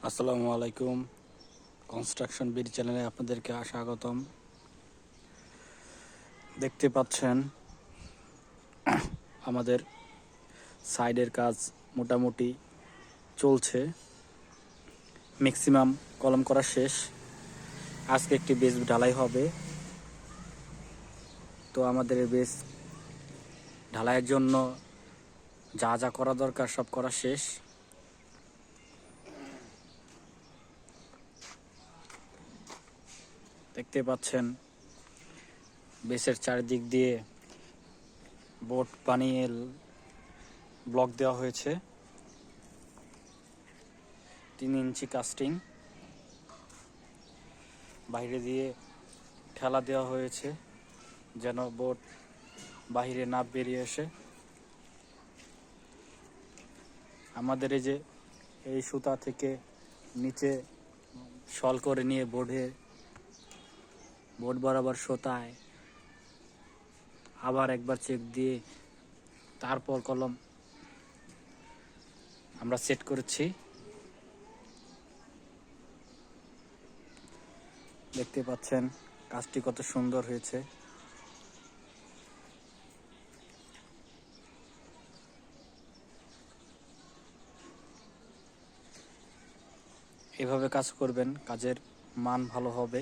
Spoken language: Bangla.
আসসালামু আলাইকুম। কনস্ট্রাকশন বিডি চ্যানেলে আপনাদেরকে স্বাগতম। দেখতে পাচ্ছেন আমাদের সাইডের কাজ মোটামুটি চলছে, ম্যাক্সিমাম কলম করা শেষ। আজকে একটি বেস ঢালাই হবে। তো আমাদের এই বেস ঢালাইয়ের জন্য যা যা করা দরকার সব করা শেষ। দেখতে পাচ্ছেন বেসের চারিদিক দিয়ে বোর্ড বানিয়ে ব্লক দেওয়া হয়েছে। 3 ইঞ্চি কাস্টিং বাইরে দিয়ে ঠেলা দেওয়া হয়েছে যেন বোর্ড বাহিরে না বেরিয়ে আসে। আমাদের এই সুতা থেকে নিচে শল করে নিয়ে বোর্ড বরাবর সুতায় আবার একবার চেক দিয়ে তারপর কলম আমরা সেট করেছি। দেখতে পাচ্ছেন কাজটি কত সুন্দর হয়েছে। এভাবে কাজ করবেন, কাজের মান ভালো হবে।